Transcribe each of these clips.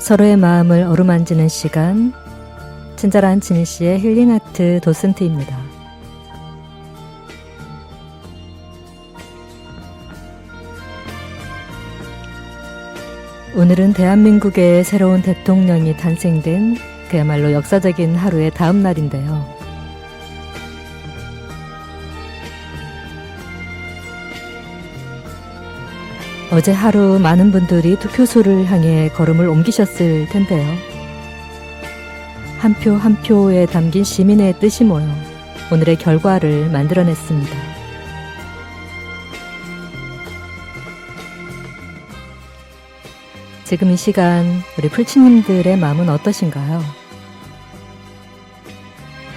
서로의 마음을 어루만지는 시간, 친절한 진희 씨의 힐링아트 도슨트입니다. 오늘은 대한민국의 새로운 대통령이 탄생된 그야말로 역사적인 하루의 다음 날인데요. 어제 하루 많은 분들이 투표소를 향해 걸음을 옮기셨을 텐데요. 한 표 한 표에 담긴 시민의 뜻이 모여 오늘의 결과를 만들어냈습니다. 지금 이 시간 우리 풀치님들의 마음은 어떠신가요?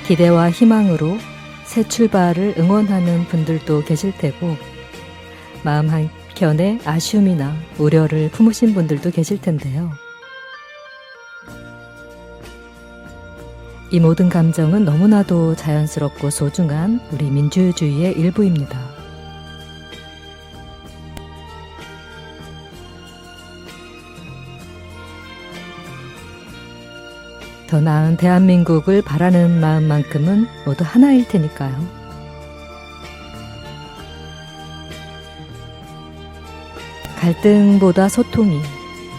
기대와 희망으로 새 출발을 응원하는 분들도 계실 테고, 마음 한켠에 아쉬움이나 우려를 품으신 분들도 계실 텐데요. 이 모든 감정은 너무나도 자연스럽고 소중한 우리 민주주의의 일부입니다. 더 나은 대한민국을 바라는 마음만큼은 모두 하나일 테니까요. 갈등보다 소통이,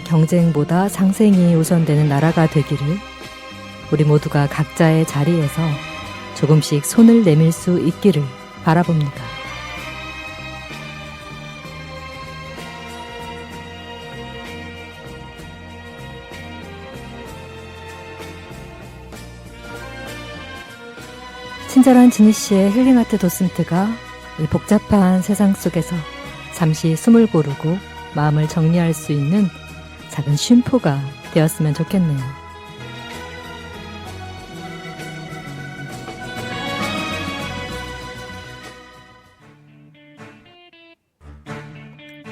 경쟁보다 상생이 우선되는 나라가 되기를 우리 모두가 각자의 자리에서 조금씩 손을 내밀 수 있기를 바라봅니다. 친절한 진희 씨의 힐링아트 도슨트가 이 복잡한 세상 속에서 잠시 숨을 고르고 마음을 정리할 수 있는 작은 쉼표가 되었으면 좋겠네요.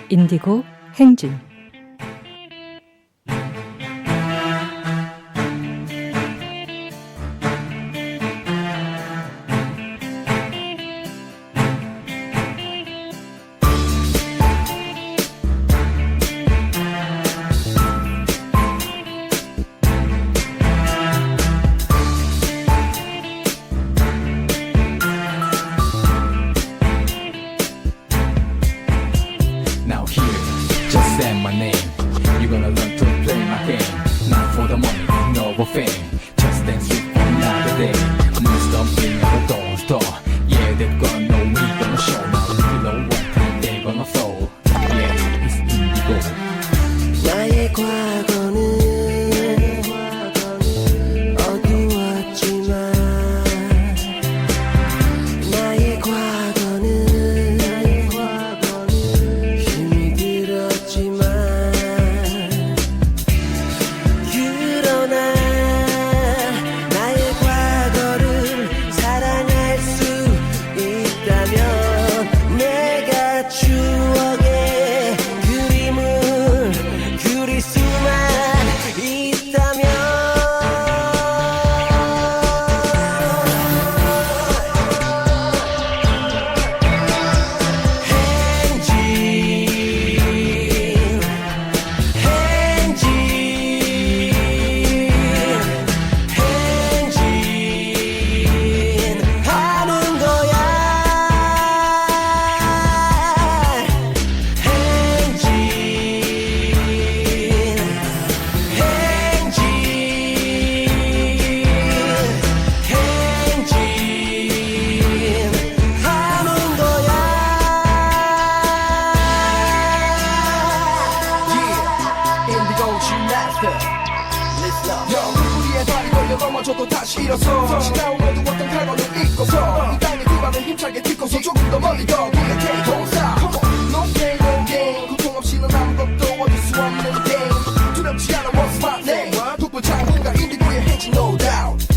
인디고 행진. Just say my name. You're gonna learn to play my game. Not for the money, no for fame. Just dance with another day. Moon stomping at the dawn's door. Yeah, they're gonna know we gonna show. Now you know what time they're gonna flow. Yeah, it's indigo. 나의 과거는 어두웠지만 나의 과거는 힘이 들었지만 그러나 나의 과거를 사랑할 수 있다면 내가 추억의 그림을 그릴 수만 있다면 행진하는 거야. 행진하는 거야. Yeah, indigo gymnastic. Listen up. 우리의 발이 걸려 넘어져도 다시 일어서 지나오면 어떤 칼과를 잊고서 이 땅의 기반을 힘차게 딛고서 조금 더 멀리 더 도약해. Don't stop. No pain, no gain. 고통 없이는 아무것도 얻을 수 없는 game. 두렵지 않아, what's my name? 북부 장군과 인디고의 행진, no doubt.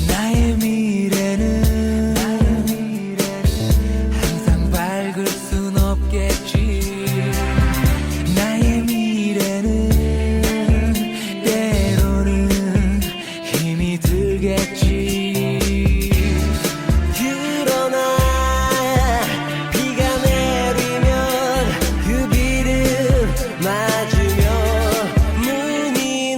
나의 미래는 항상 밝을 순 없겠지. 나의 미래는 때로는 힘이 들겠지. 그러나 비가 내리면 그 비를 맞으며 눈이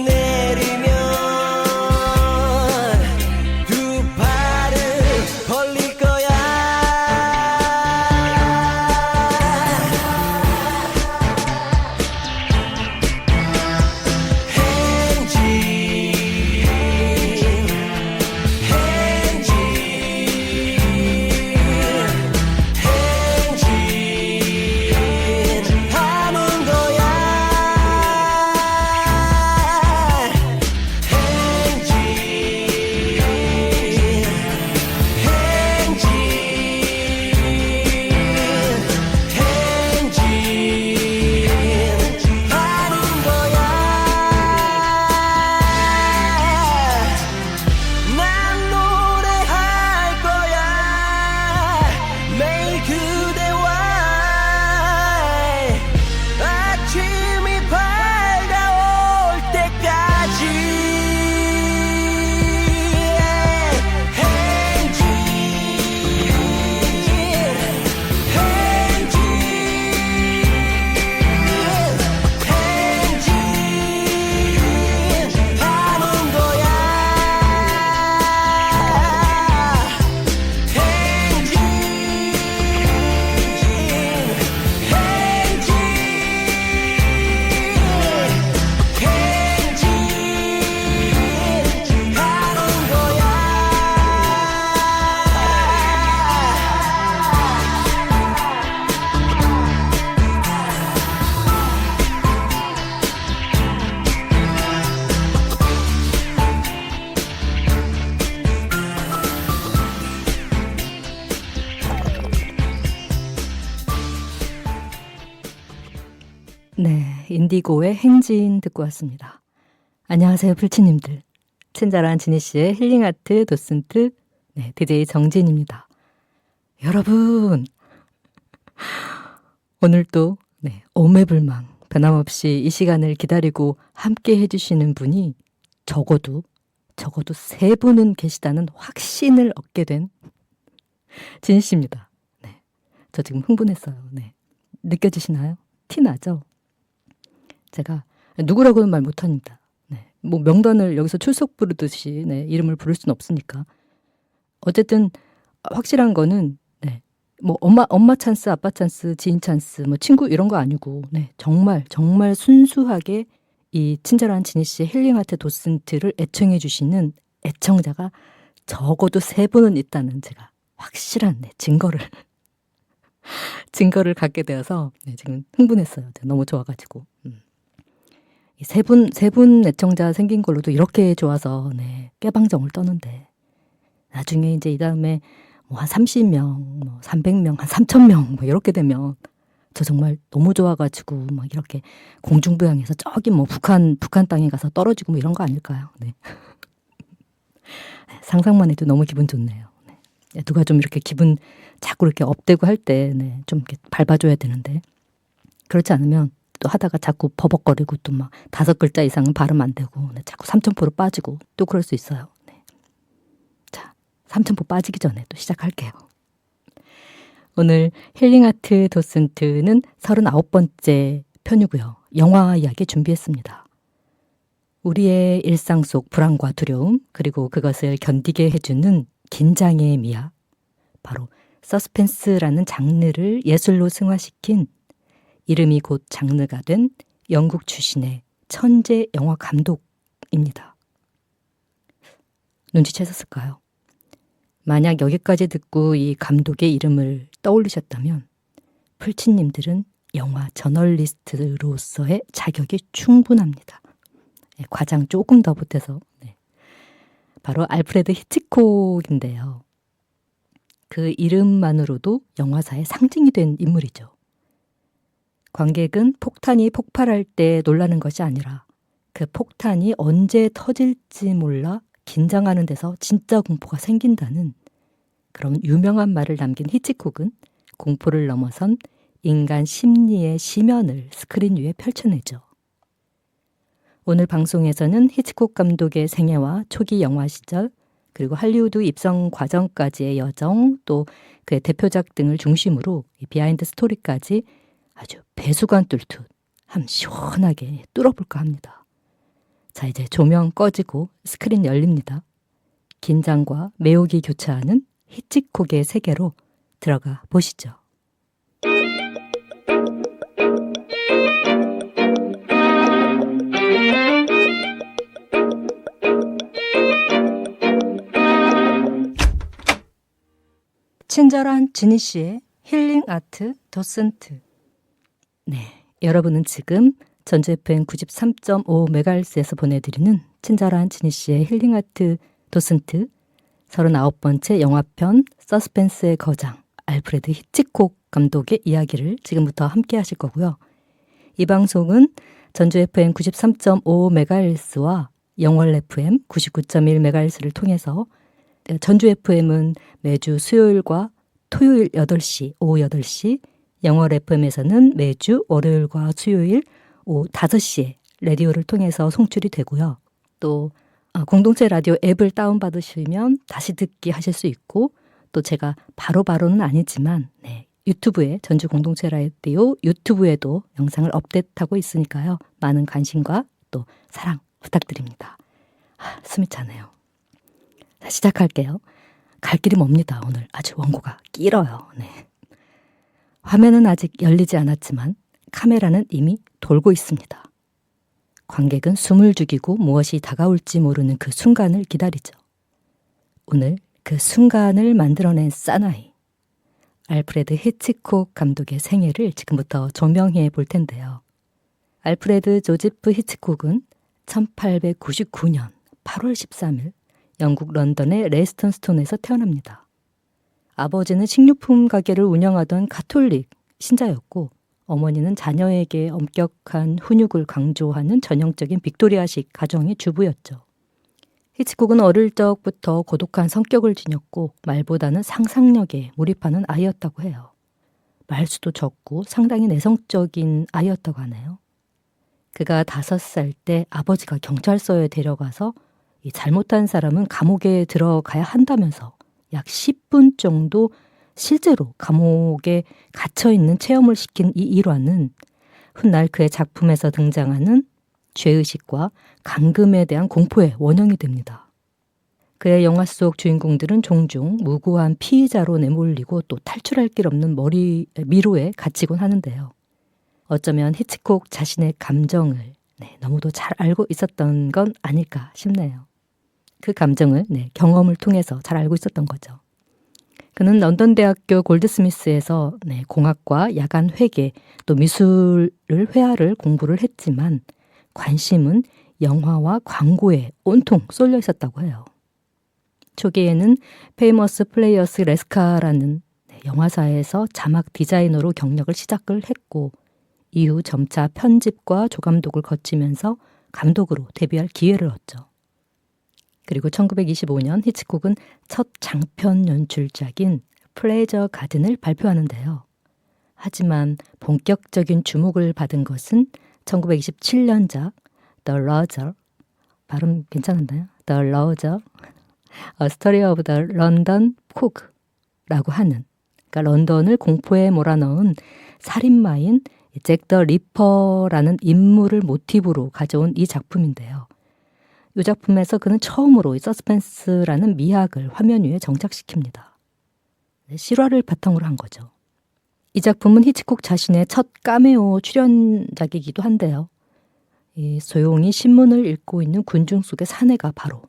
네, 인디고의 행진 듣고 왔습니다. 안녕하세요, 풀치님들. 친절한 지니 씨의 힐링아트 도슨트, 네, DJ 정진입니다. 여러분, 오늘도 네, 오매불망 변함없이 이 시간을 기다리고 함께 해주시는 분이 적어도 3분은 계시다는 확신을 얻게 된 지니 씨입니다. 네, 저 지금 흥분했어요. 네, 느껴지시나요? 티 나죠? 제가 누구라고는 말 못합니다. 네, 뭐 명단을 여기서 출석 부르듯이 네, 이름을 부를 수는 없으니까. 어쨌든 확실한 거는 네, 뭐 엄마 찬스, 아빠 찬스, 지인 찬스, 뭐 친구 이런 거 아니고 네, 정말 순수하게 이 친절한 지니 씨의 힐링아트 도슨트를 애청해 주시는 애청자가 적어도 3분은 있다는 제가 확실한 네, 증거를 갖게 되어서 네, 지금 흥분했어요. 너무 좋아가지고. 이 세 분 애청자 생긴 걸로도 이렇게 좋아서 네, 깨방정을 떠는데 나중에 이제 이 다음에 뭐 한 30명, 뭐 300명, 한 3,000명 뭐 이렇게 되면 저 정말 너무 좋아가지고 막 이렇게 공중부양해서 저기 뭐 북한 땅에 가서 떨어지고 뭐 이런 거 아닐까요? 네. 상상만 해도 너무 기분 좋네요. 네. 누가 좀 이렇게 기분 자꾸 이렇게 업되고 할 때 네, 좀 이렇게 밟아줘야 되는데 그렇지 않으면 또 하다가 자꾸 버벅거리고 또 막 5글자 이상은 발음 안 되고 네, 자꾸 삼천포로 빠지고 또 그럴 수 있어요. 네. 자, 삼천포 빠지기 전에 또 시작할게요. 오늘 힐링아트 도슨트는 39번째 편이고요. 영화 이야기 준비했습니다. 우리의 일상 속 불안과 두려움 그리고 그것을 견디게 해주는 긴장의 미학, 바로 서스펜스라는 장르를 예술로 승화시킨 이름이 곧 장르가 된 영국 출신의 천재 영화 감독입니다. 눈치채셨을까요? 만약 여기까지 듣고 이 감독의 이름을 떠올리셨다면 풀치님들은 영화 저널리스트로서의 자격이 충분합니다. 네, 과장 조금 더 보태서 네. 바로 알프레드 히치콕인데요. 그 이름만으로도 영화사의 상징이 된 인물이죠. 관객은 폭탄이 폭발할 때 놀라는 것이 아니라 그 폭탄이 언제 터질지 몰라 긴장하는 데서 진짜 공포가 생긴다는 그런 유명한 말을 남긴 히치콕은 공포를 넘어선 인간 심리의 심연을 스크린 위에 펼쳐내죠. 오늘 방송에서는 히치콕 감독의 생애와 초기 영화 시절 그리고 할리우드 입성 과정까지의 여정 또 그의 대표작 등을 중심으로 이 비하인드 스토리까지 아주 배수관 뚫듯 함 시원하게 뚫어볼까 합니다. 자, 이제 조명 꺼지고 스크린 열립니다. 긴장과 매혹이 교차하는 히치콕의 세계로 들어가 보시죠. 친절한 지니 씨의 힐링 아트 도슨트. 네, 여러분은 지금 전주 FM 93.5MHz에서 보내드리는 친절한 지니 씨의 힐링 아트 도슨트 39번째 영화편 서스펜스의 거장 알프레드 히치콕 감독의 이야기를 지금부터 함께 하실 거고요. 이 방송은 전주 FM 93.5MHz와 영월 FM 99.1MHz를 통해서 전주 FM은 매주 수요일과 토요일 8시, 오후 8시, 영월 FM에서는 매주 월요일과 수요일 오후 5시에 라디오를 통해서 송출이 되고요. 또 공동체 라디오 앱을 다운받으시면 다시 듣기 하실 수 있고 또 제가 바로는 아니지만 네, 유튜브에 전주 공동체 라디오 유튜브에도 영상을 업데이트하고 있으니까요. 많은 관심과 또 사랑 부탁드립니다. 숨이 차네요. 자, 시작할게요. 갈 길이 멉니다. 오늘 아주 원고가 길어요. 네. 화면은 아직 열리지 않았지만 카메라는 이미 돌고 있습니다. 관객은 숨을 죽이고 무엇이 다가올지 모르는 그 순간을 기다리죠. 오늘 그 순간을 만들어낸 사나이 알프레드 히치콕 감독의 생애를 지금부터 조명해 볼 텐데요. 알프레드 조지프 히치콕은 1899년 8월 13일 영국 런던의 레이스턴스톤에서 태어납니다. 아버지는 식료품 가게를 운영하던 가톨릭 신자였고 어머니는 자녀에게 엄격한 훈육을 강조하는 전형적인 빅토리아식 가정의 주부였죠. 히치콕은 어릴 적부터 고독한 성격을 지녔고 말보다는 상상력에 몰입하는 아이였다고 해요. 말수도 적고 상당히 내성적인 아이였다고 하네요. 그가 5살 때 아버지가 경찰서에 데려가서 이 잘못한 사람은 감옥에 들어가야 한다면서 약 10분 정도 실제로 감옥에 갇혀있는 체험을 시킨 이 일화는 훗날 그의 작품에서 등장하는 죄의식과 감금에 대한 공포의 원형이 됩니다. 그의 영화 속 주인공들은 종종 무고한 피의자로 내몰리고 또 탈출할 길 없는 미로에 갇히곤 하는데요. 어쩌면 히치콕 자신의 감정을 너무도 잘 알고 있었던 건 아닐까 싶네요. 그 감정을 경험을 통해서 잘 알고 있었던 거죠. 그는 런던 대학교 골드스미스에서 공학과 야간 회계 또 미술을 회화를 공부를 했지만 관심은 영화와 광고에 온통 쏠려 있었다고 해요. 초기에는 페이머스 플레이어스 레스카라는 영화사에서 자막 디자이너로 경력을 시작을 했고 이후 점차 편집과 조감독을 거치면서 감독으로 데뷔할 기회를 얻죠. 그리고 1925년 히치콕은 첫 장편 연출작인 플레저 가든을 발표하는데요. 하지만 본격적인 주목을 받은 것은 1927년작 The Lodger, 발음 괜찮았나요? The Lodger, A Story of the London Fog라고 하는, 그러니까 런던을 공포에 몰아넣은 살인마인 잭 더 리퍼라는 인물을 모티브로 가져온 이 작품인데요. 이 작품에서 그는 처음으로 이 서스펜스라는 미학을 화면 위에 정착시킵니다. 실화를 바탕으로 한 거죠. 이 작품은 히치콕 자신의 첫 카메오 출연작이기도 한데요. 이 조용히 신문을 읽고 있는 군중 속의 사내가 바로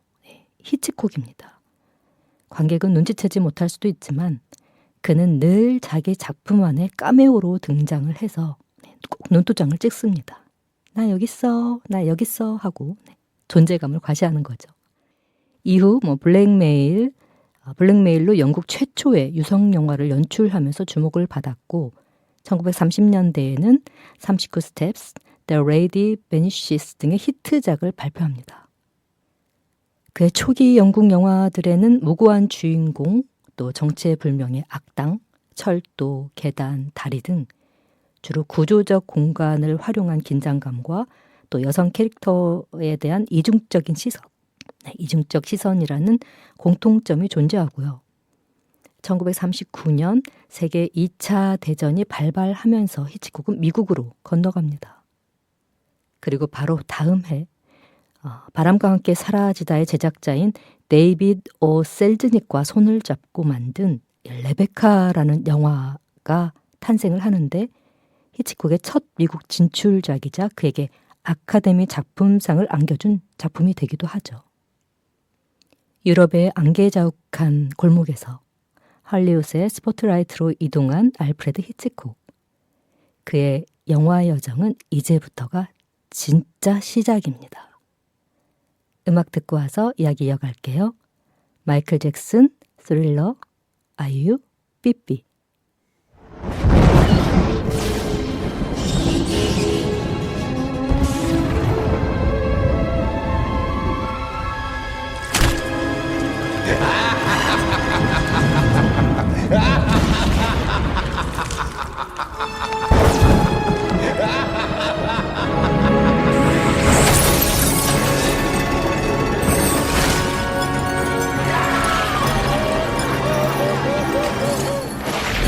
히치콕입니다. 관객은 눈치채지 못할 수도 있지만 그는 늘 자기 작품 안에 카메오로 등장을 해서 꼭 눈도장을 찍습니다. 나 여기 있어, 나 여기 있어 하고 존재감을 과시하는 거죠. 이후 블랙메일로 영국 최초의 유성 영화를 연출하면서 주목을 받았고 1930년대에는 39 Steps, The Lady Vanishes 등의 히트작을 발표합니다. 그의 초기 영국 영화들에는 무고한 주인공, 또 정체불명의 악당, 철도, 계단, 다리 등 주로 구조적 공간을 활용한 긴장감과 또 여성 캐릭터에 대한 이중적 시선이라는 공통점이 존재하고요. 1939년 세계 2차 대전이 발발하면서 히치콕은 미국으로 건너갑니다. 그리고 바로 다음 해 바람과 함께 사라지다의 제작자인 데이비드 오 셀즈닉과 손을 잡고 만든 레베카라는 영화가 탄생을 하는데 히치콕의 첫 미국 진출작이자 그에게 아카데미 작품상을 안겨준 작품이 되기도 하죠. 유럽의 안개자욱한 골목에서 할리우드의 스포트라이트로 이동한 알프레드 히치콕. 그의 영화 여정은 이제부터가 진짜 시작입니다. 음악 듣고 와서 이야기 이어갈게요. 마이클 잭슨, 스릴러, 아이유, 삐삐.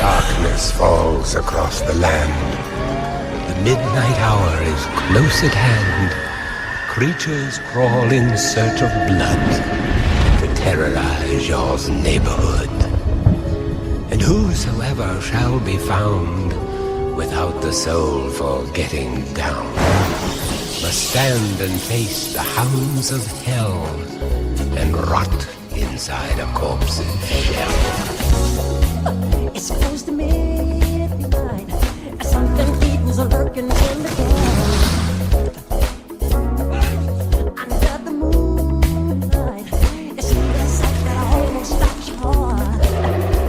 Darkness falls across the land. The midnight hour is close at hand. Creatures crawl in search of blood to terrorize your neighborhood. And whosoever shall be found without the soul for getting down must stand and face the hounds of hell and rot inside a corpse's shell. It's supposed to midnight. Something people's are lurking in the dark. Under the moonlight, it's a sight that almost stops your heart.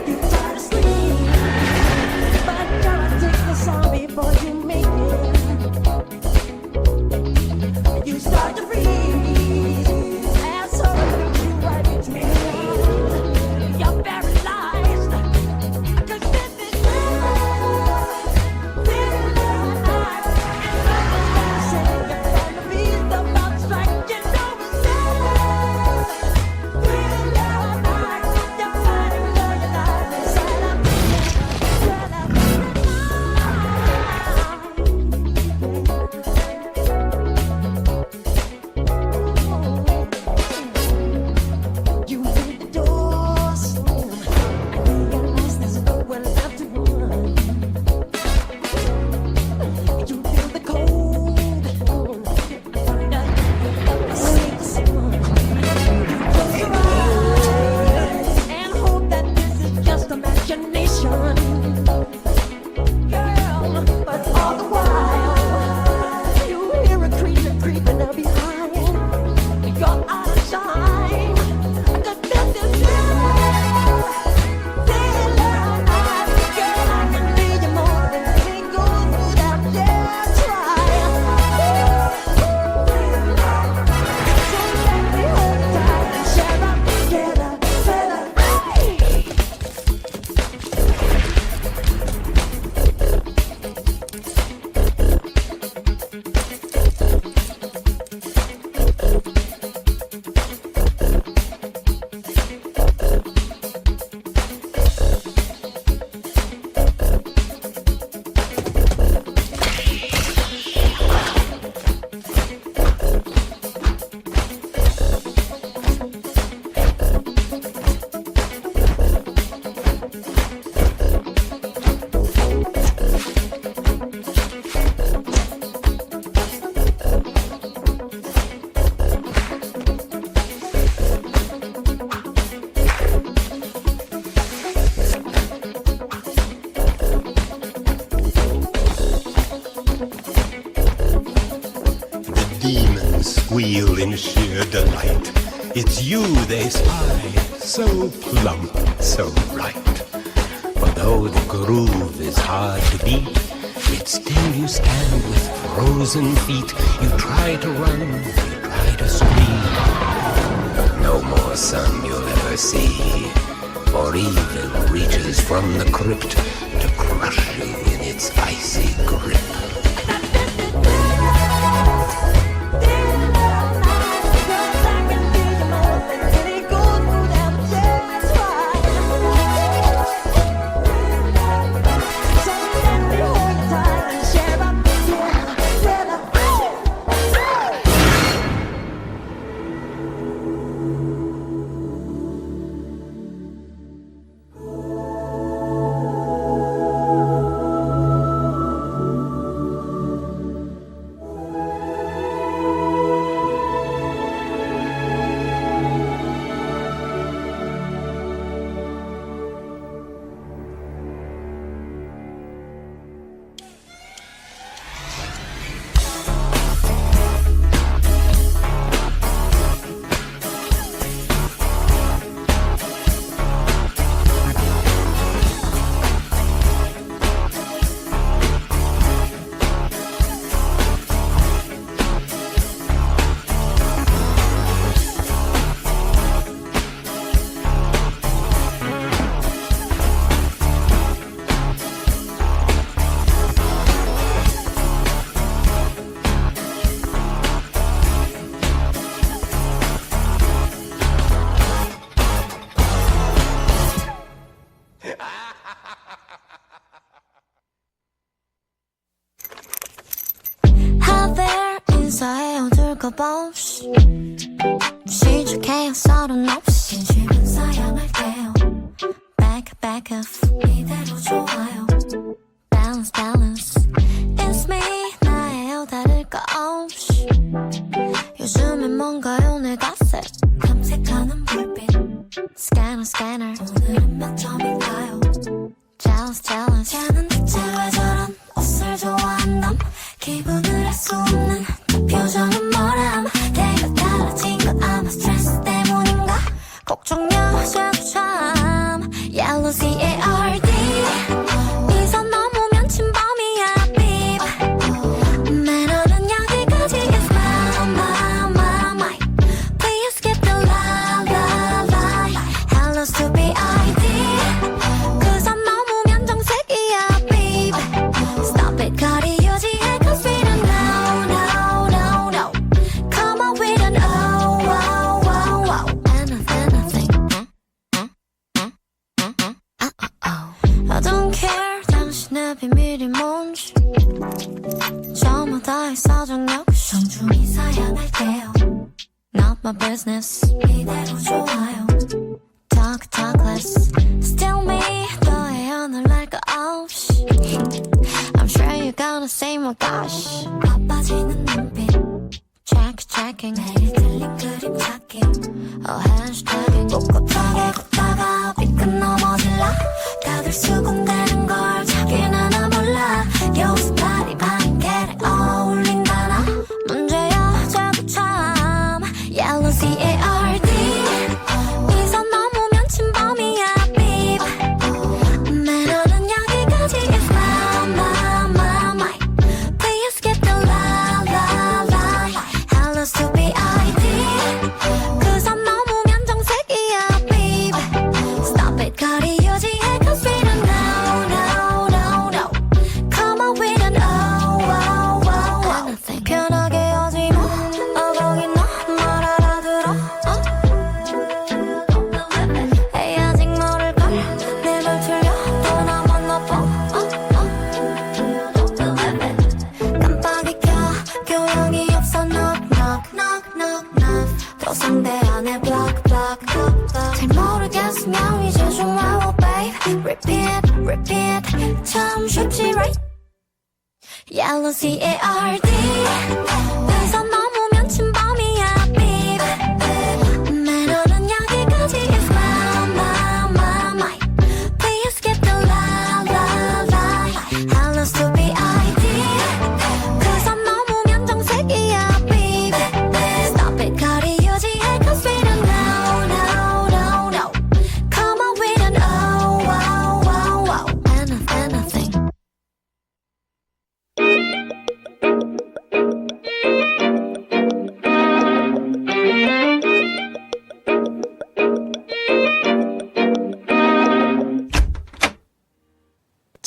You try to sleep, but God take the song before you squeal in sheer delight. It's you they spy, so plump, so right. For though the groove is hard to beat, yet still you stand with frozen feet. You try to run, you try to scream, but no more sun you'll ever see. For evil reaches from the crypt to crush you in its icy grip. 인사해 어둘까봐 없이 시작해요 서른 없이 진심은 사양할게요 back up 이대로 좋아요 balance it's me 나예요 다를 거 없이 요즘엔 뭔가요 내 갓색 탐색하는 불빛 scanner 오늘은 몇 점인가요 jealous 쟤는 대체 왜 저런 옷을 좋아한담 기분을 알 수 없는 그 표정은 뭐람 내가 달라진 건 아마 스트레스 때문인가 걱정여자도 참 Yellow C-A-R-D 이 선 넘으면 침범이야 babe 매너는 여기까지 is my Please get the la Hello stupid ID 그 선 넘으면 정색이야 babe Stop it 거리 유지해 cause we don't no Come on with an oh anything I don't care 당신의 비밀이 뭔지 저마다의 사정 역시 정중히 사양할게요 Not my business 이대로 좋아요 Talk less Still me 너의 연을 날 거 없이 I'm sure you're gonna say my gosh 바빠지는 눈빛 checking 매일 틀린 그림 찾기 hashtagging 꼿꼿하게 걷다가 삐끗 넘어질라 다들 수군대는 걸 자기는 하나 몰라 여기서 다리 반개를 어울린다나 문제야 자꾸 참 Yellow C-A-R-D 이 선 넘으면 침범이야 babe 매너는 여기까지 is my Please get the la Hello stupid ID 그 선 넘으면 정색이야 babe Stop it 거리 유지해 cause we don't no Come on with an oh anything 편하게 하지 마 거기 너말 알아들어 에이 아직 모를걸 내 말 틀려 또 나만 나빠 깜빡이 켜 교양이 없어 knock 또 상대 안 해 block 잘 모르겠으면 이제 좀 와워 babe repeat 참 쉽지 right Yellow C-A-R-D 이 선 넘으면 침범이야 babe 매너는 여기까지 is my Please get the la Hello stupid ID 그 선 넘으면 정색이야 babe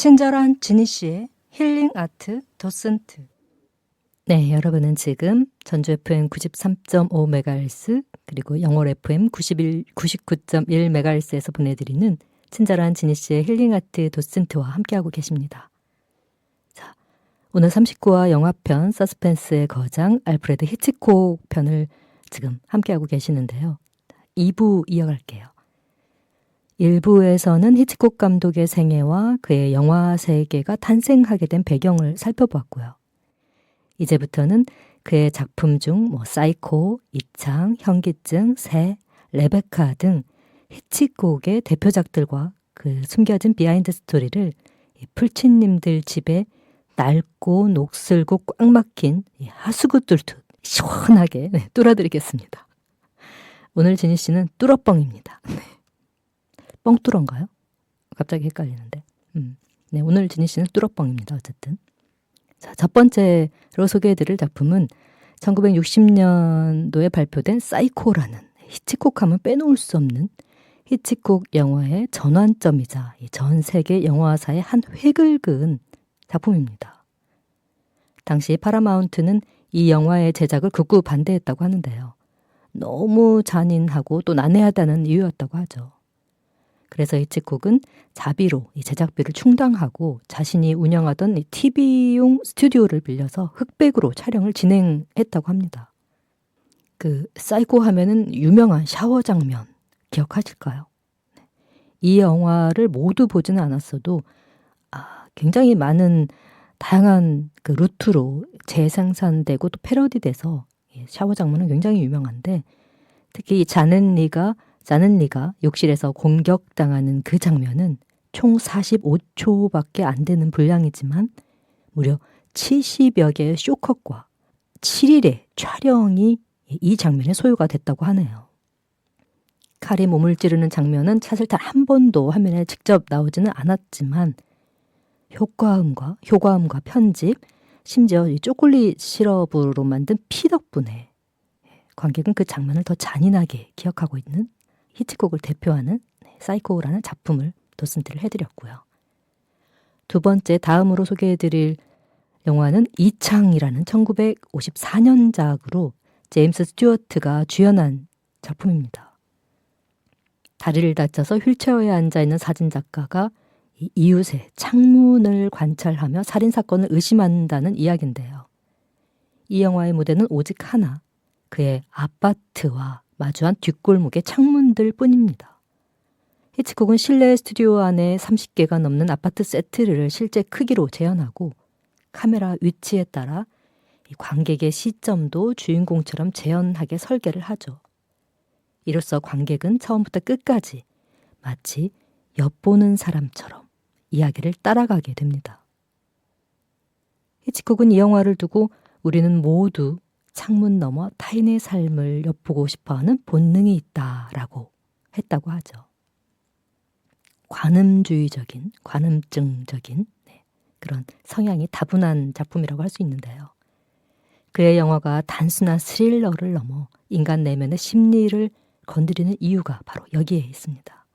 친절한 지니 씨의 힐링 아트 도슨트. 네, 여러분은 지금 전주 FM 93.5MHz 그리고 영월 FM 99.1MHz에서 보내드리는 친절한 지니 씨의 힐링 아트 도슨트와 함께하고 계십니다. 자, 오늘 39화 영화편 서스펜스의 거장 알프레드 히치콕 편을 지금 함께하고 계시는데요. 2부 이어갈게요. 1부에서는 히치콕 감독의 생애와 그의 영화 세계가 탄생하게 된 배경을 살펴보았고요. 이제부터는 그의 작품 중 사이코, 이창, 현기증, 새, 레베카 등 히치콕의 대표작들과 그 숨겨진 비하인드 스토리를 풀치님들 집에 낡고 녹슬고 꽉 막힌 하수구 뚫듯 시원하게 뚫어드리겠습니다. 오늘 지니 씨는 뚫어뻥입니다. 뻥뚫어인가요? 갑자기 헷갈리는데. 네, 오늘 지니 씨는 뚫어뻥입니다. 어쨌든. 자, 첫 번째로 소개해드릴 작품은 1960년도에 발표된 사이코라는 히치콕 하면 빼놓을 수 없는 히치콕 영화의 전환점이자 전 세계 영화사의 한 획을 그은 작품입니다. 당시 파라마운트는 이 영화의 제작을 극구 반대했다고 하는데요. 너무 잔인하고 또 난해하다는 이유였다고 하죠. 그래서 히치콕은 자비로 이 제작비를 충당하고 자신이 운영하던 이 TV용 스튜디오를 빌려서 흑백으로 촬영을 진행했다고 합니다. 그 사이코 하면은 유명한 샤워 장면 기억하실까요? 이 영화를 모두 보지는 않았어도 굉장히 많은 다양한 그 루트로 재생산되고 또 패러디돼서 샤워 장면은 굉장히 유명한데 특히 이 자넨리가 욕실에서 공격당하는 그 장면은 총 45초밖에 안 되는 분량이지만 무려 70여 개의 쇼컷과 7일의 촬영이 이 장면에 소요가 됐다고 하네요. 칼이 몸을 찌르는 장면은 사실 단 한 번도 화면에 직접 나오지는 않았지만 효과음과 편집, 심지어 이 초콜릿 시럽으로 만든 피 덕분에 관객은 그 장면을 더 잔인하게 기억하고 있는 히치콕을 대표하는 사이코라는 작품을 도슨트를 해드렸고요. 두 번째 다음으로 소개해드릴 영화는 이창이라는 1954년작으로 제임스 스튜어트가 주연한 작품입니다. 다리를 다쳐서 휠체어에 앉아있는 사진작가가 이웃의 창문을 관찰하며 살인사건을 의심한다는 이야기인데요. 이 영화의 무대는 오직 하나, 그의 아파트와 마주한 뒷골목의 창문들 뿐입니다. 히치콕은 실내 스튜디오 안에 30개가 넘는 아파트 세트를 실제 크기로 재현하고 카메라 위치에 따라 관객의 시점도 주인공처럼 재현하게 설계를 하죠. 이로써 관객은 처음부터 끝까지 마치 엿보는 사람처럼 이야기를 따라가게 됩니다. 히치콕은 이 영화를 두고 우리는 모두 창문 너머 타인의 삶을 엿보고 싶어하는 본능이 있다라고 했다고 하죠. 관음증적인 그런 성향이 다분한 작품이라고 할 수 있는데요. 그의 영화가 단순한 스릴러를 넘어 인간 내면의 심리를 건드리는 이유가 바로 여기에 있습니다.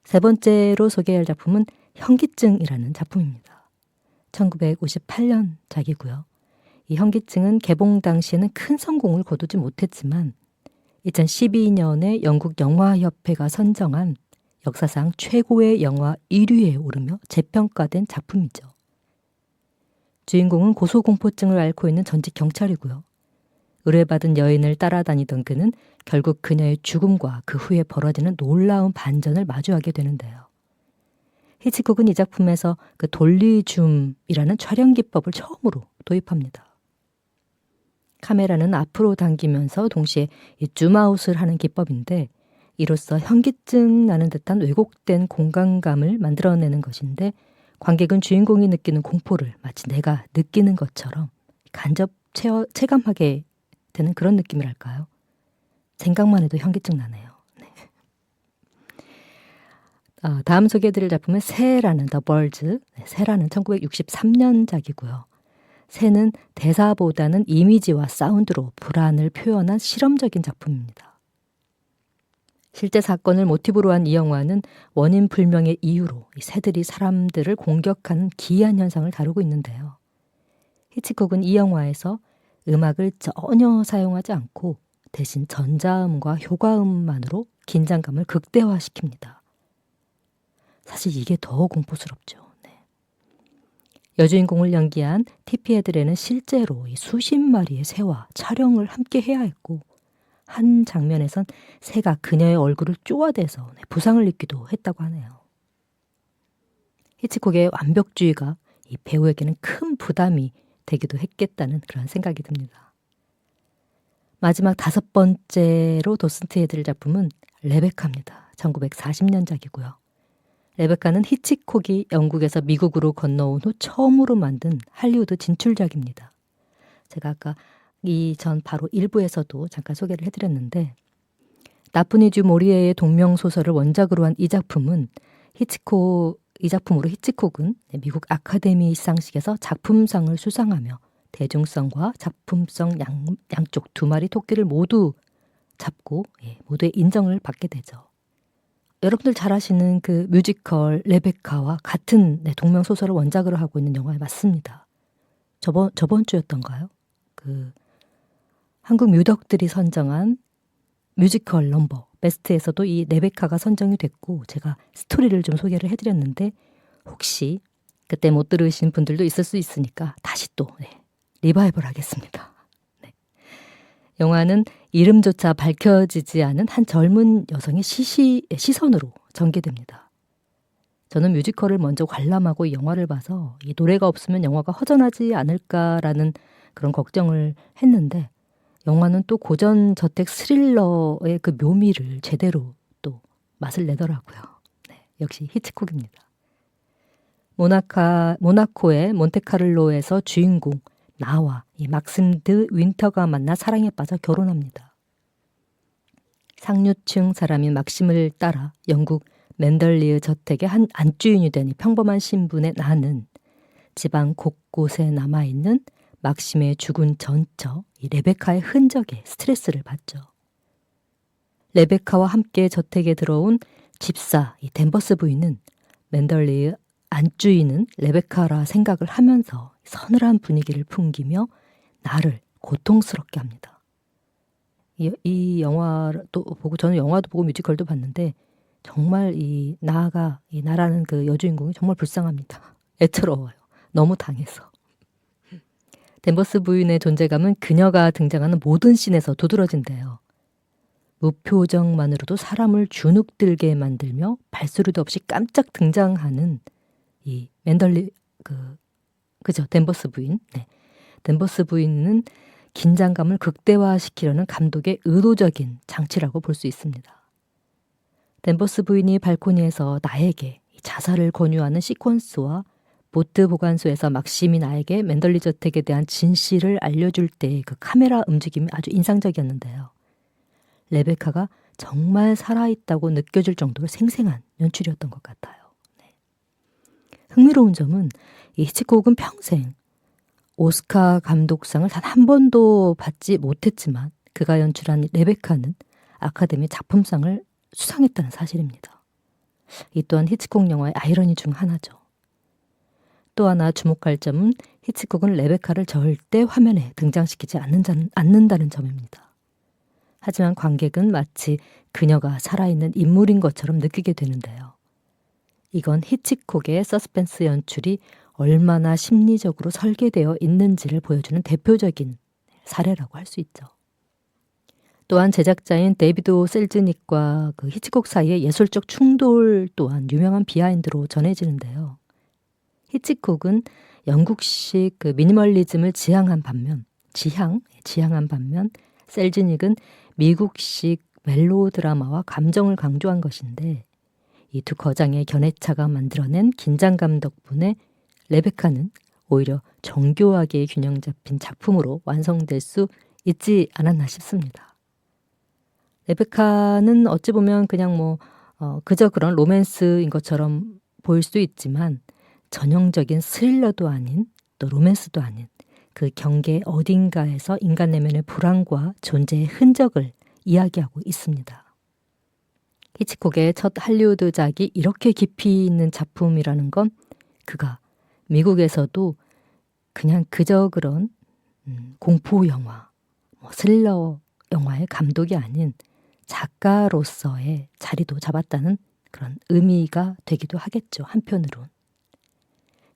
세 번째로 소개할 작품은 현기증이라는 작품입니다. 1958년작이고요. 이 현기증은 개봉 당시에는 큰 성공을 거두지 못했지만 2012년에 영국 영화협회가 선정한 역사상 최고의 영화 1위에 오르며 재평가된 작품이죠. 주인공은 고소공포증을 앓고 있는 전직 경찰이고요. 의뢰받은 여인을 따라다니던 그는 결국 그녀의 죽음과 그 후에 벌어지는 놀라운 반전을 마주하게 되는데요. 히치콕은 이 작품에서 그 돌리줌이라는 촬영 기법을 처음으로 도입합니다. 카메라는 앞으로 당기면서 동시에 이 줌아웃을 하는 기법인데 이로써 현기증 나는 듯한 왜곡된 공간감을 만들어내는 것인데 관객은 주인공이 느끼는 공포를 마치 내가 느끼는 것처럼 간접 체감하게 되는 그런 느낌이랄까요. 생각만 해도 현기증 나네요. 네. 다음 소개해드릴 작품은 새라는 The Birds, 새라는 1963년작이고요. 새는 대사보다는 이미지와 사운드로 불안을 표현한 실험적인 작품입니다. 실제 사건을 모티브로 한 이 영화는 원인 불명의 이유로 이 새들이 사람들을 공격하는 기이한 현상을 다루고 있는데요. 히치콕은 이 영화에서 음악을 전혀 사용하지 않고 대신 전자음과 효과음만으로 긴장감을 극대화시킵니다. 사실 이게 더 공포스럽죠. 네. 여주인공을 연기한 티피 헤드레는 실제로 이 수십 마리의 새와 촬영을 함께 해야 했고 한 장면에선 새가 그녀의 얼굴을 쪼아대서 부상을 입기도 했다고 하네요. 히치콕의 완벽주의가 이 배우에게는 큰 부담이 되기도 했겠다는 그런 생각이 듭니다. 마지막 5번째로 도슨트 헤드를 작품은 레베카입니다. 1940년작이고요. 레베카는 히치콕이 영국에서 미국으로 건너온 후 처음으로 만든 할리우드 진출작입니다. 제가 아까 이전 바로 1부에서도 잠깐 소개를 해드렸는데 나푸니주 모리에의 동명소설을 원작으로 한 이 작품은 이 작품으로 히치콕은 미국 아카데미 시상식에서 작품상을 수상하며 대중성과 작품성 양쪽 두 마리 토끼를 모두 잡고 모두의 인정을 받게 되죠. 여러분들 잘 아시는 그 뮤지컬 레베카와 같은 동명소설을 원작으로 하고 있는 영화에 맞습니다. 저번 주였던가요? 한국 뮤덕들이 선정한 뮤지컬 넘버 베스트에서도 이 레베카가 선정이 됐고 제가 스토리를 좀 소개를 해드렸는데 혹시 그때 못 들으신 분들도 있을 수 있으니까 다시 또 리바이벌 하겠습니다. 네. 영화는 이름조차 밝혀지지 않은 한 젊은 여성의 시선으로 전개됩니다. 저는 뮤지컬을 먼저 관람하고 이 영화를 봐서 이 노래가 없으면 영화가 허전하지 않을까라는 그런 걱정을 했는데 영화는 또 고전 저택 스릴러의 그 묘미를 제대로 또 맛을 내더라고요. 네, 역시 히치콕입니다. 모나코의 몬테카를로에서 주인공 나와 이 막심 드 윈터가 만나 사랑에 빠져 결혼합니다. 상류층 사람인 막심을 따라 영국 맨덜리의 저택의 한 안주인이 된 이 평범한 신분의 나는 지방 곳곳에 남아있는 막심의 죽은 전처 이 레베카의 흔적에 스트레스를 받죠. 레베카와 함께 저택에 들어온 집사 이 댄버스 부인은 맨덜리의 안주인은 레베카라 생각을 하면서 서늘한 분위기를 풍기며 나를 고통스럽게 합니다. 이 영화도 보고 저는 영화도 보고 뮤지컬도 봤는데 정말 이 나라는 그 여주인공이 정말 불쌍합니다. 애처로워요. 너무 당해서. 댄버스 부인의 존재감은 그녀가 등장하는 모든 씬에서 두드러진대요. 무표정만으로도 사람을 주눅들게 만들며 발소리도 없이 깜짝 등장하는 이 댄버스 부인. 네. 댄버스 부인은 긴장감을 극대화시키려는 감독의 의도적인 장치라고 볼 수 있습니다. 댄버스 부인이 발코니에서 나에게 자살을 권유하는 시퀀스와 보트 보관소에서 막심이 나에게 맨덜리 저택에 대한 진실을 알려줄 때의 그 카메라 움직임이 아주 인상적이었는데요. 레베카가 정말 살아있다고 느껴질 정도로 생생한 연출이었던 것 같아요. 네. 흥미로운 점은 이 히치콕은 평생 오스카 감독상을 단 한 번도 받지 못했지만 그가 연출한 레베카는 아카데미 작품상을 수상했다는 사실입니다. 이 또한 히치콕 영화의 아이러니 중 하나죠. 또 하나 주목할 점은 히치콕은 레베카를 절대 화면에 등장시키지 않는다는 점입니다. 하지만 관객은 마치 그녀가 살아있는 인물인 것처럼 느끼게 되는데요. 이건 히치콕의 서스펜스 연출이 얼마나 심리적으로 설계되어 있는지를 보여주는 대표적인 사례라고 할 수 있죠. 또한 제작자인 데이비드 셀즈닉과 그 히치콕 사이의 예술적 충돌 또한 유명한 비하인드로 전해지는데요. 히치콕은 영국식 그 미니멀리즘을 지향한 반면 셀즈닉은 미국식 멜로드라마와 감정을 강조한 것인데 이 두 거장의 견해차가 만들어낸 긴장감 덕분에 레베카는 오히려 정교하게 균형 잡힌 작품으로 완성될 수 있지 않았나 싶습니다. 레베카는 어찌 보면 그냥 그저 그런 로맨스인 것처럼 보일 수도 있지만 전형적인 스릴러도 아닌 또 로맨스도 아닌 그 경계 어딘가에서 인간 내면의 불안과 존재의 흔적을 이야기하고 있습니다. 히치콕의 첫 할리우드작이 이렇게 깊이 있는 작품이라는 건 그가 미국에서도 그냥 그저 그런 공포 영화, 스릴러 영화의 감독이 아닌 작가로서의 자리도 잡았다는 그런 의미가 되기도 하겠죠. 한편으론.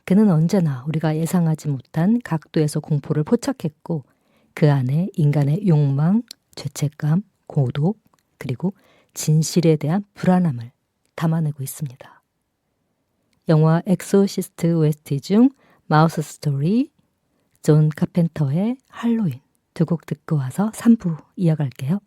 그는 언제나 우리가 예상하지 못한 각도에서 공포를 포착했고 그 안에 인간의 욕망, 죄책감, 고독, 그리고 진실에 대한 불안함을 담아내고 있습니다. 영화 엑소시스트 OST 중 마우스 스토리, 존 카펜터의 할로윈 두 곡 듣고 와서 3부 이어갈게요.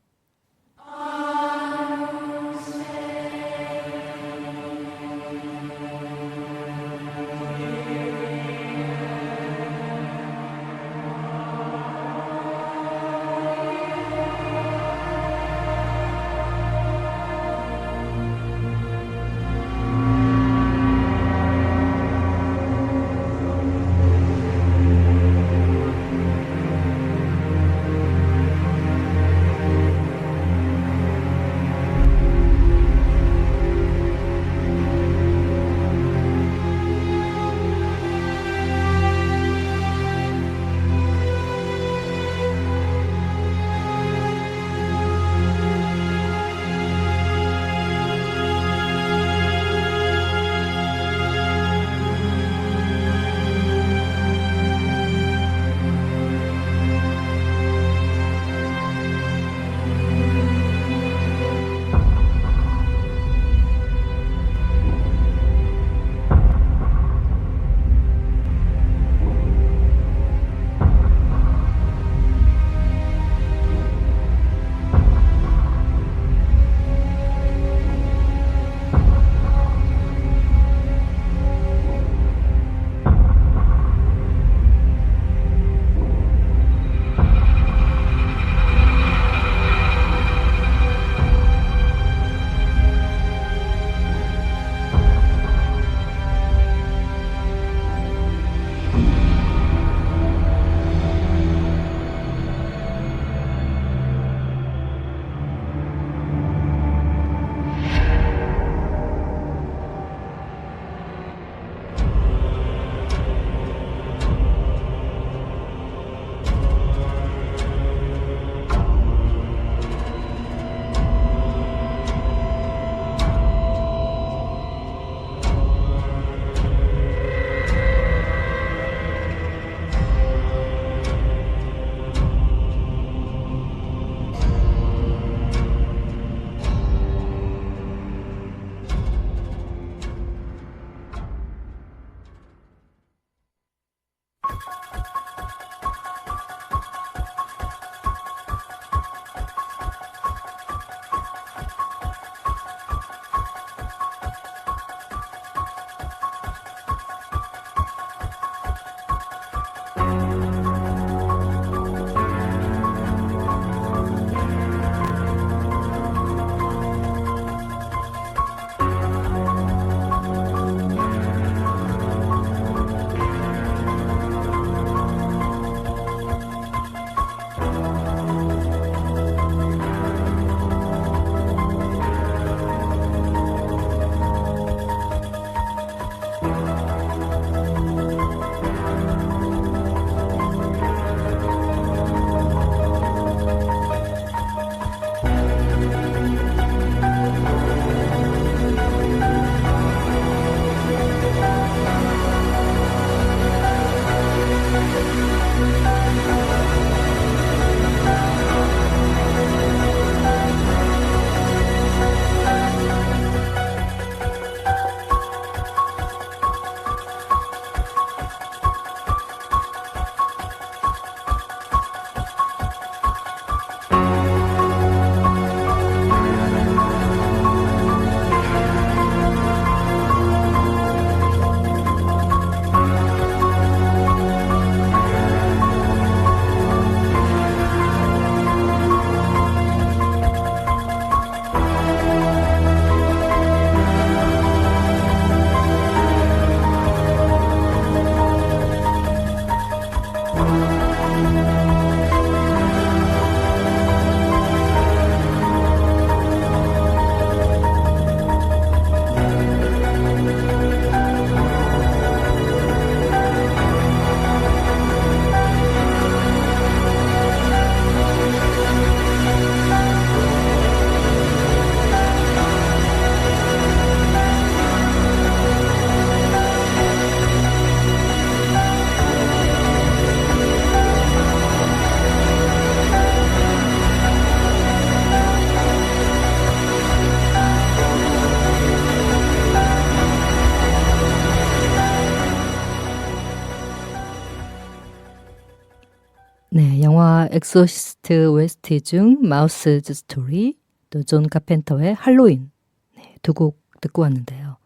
네, 영화 엑소시스트 OST 중 마우스즈 스토리, 또 존 카펜터의 할로윈 네, 두 곡 듣고 왔는데요.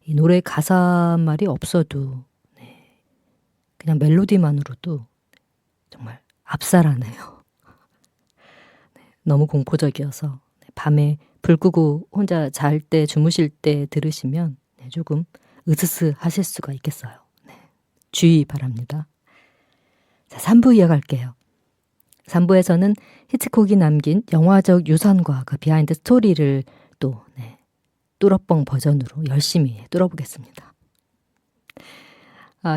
이 노래 가사말이 없어도 네, 그냥 멜로디만으로도 정말 압살하네요. 네, 너무 공포적이어서 네, 밤에 불 끄고 혼자 잘 때 주무실 때 들으시면 네, 조금 으스스 하실 수가 있겠어요. 네, 주의 바랍니다. 자, 3부 이어갈게요. 3부에서는 히치콕이 남긴 영화적 유산과 그 비하인드 스토리를 또 네, 뚜러뻥 버전으로 열심히 뚫어보겠습니다.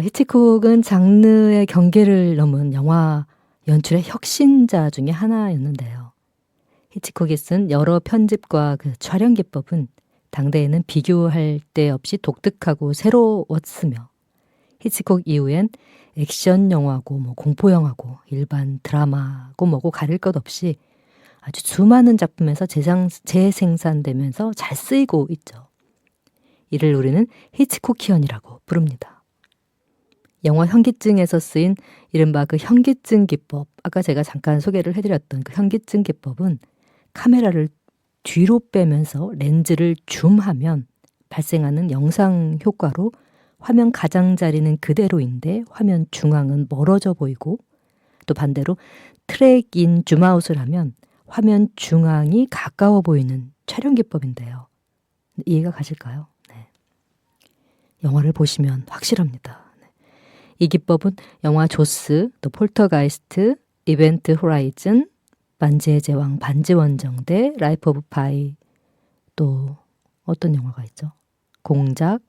히치콕은 장르의 경계를 넘은 영화 연출의 혁신자 중에 하나였는데요. 히치콕이 쓴 여러 편집과 그 촬영 기법은 당대에는 비교할 데 없이 독특하고 새로웠으며 히치콕 이후엔 액션 영화고 뭐 공포 영화고 일반 드라마고 뭐고 가릴 것 없이 아주 수많은 작품에서 재생산되면서 잘 쓰이고 있죠. 이를 우리는 히치코키언이라고 부릅니다. 영화 현기증에서 쓰인 이른바 그 현기증 기법, 아까 제가 잠깐 소개를 해드렸던 그 현기증 기법은 카메라를 뒤로 빼면서 렌즈를 줌하면 발생하는 영상 효과로 화면 가장자리는 그대로인데 화면 중앙은 멀어져 보이고 또 반대로 트랙인 줌아웃을 하면 화면 중앙이 가까워 보이는 촬영 기법인데요. 이해가 가실까요? 네. 영화를 보시면 확실합니다. 네. 이 기법은 영화 조스, 또 폴터가이스트, 이벤트 호라이즌, 반지의 제왕, 반지원정대, 라이프 오브 파이, 또 어떤 영화가 있죠? 공작,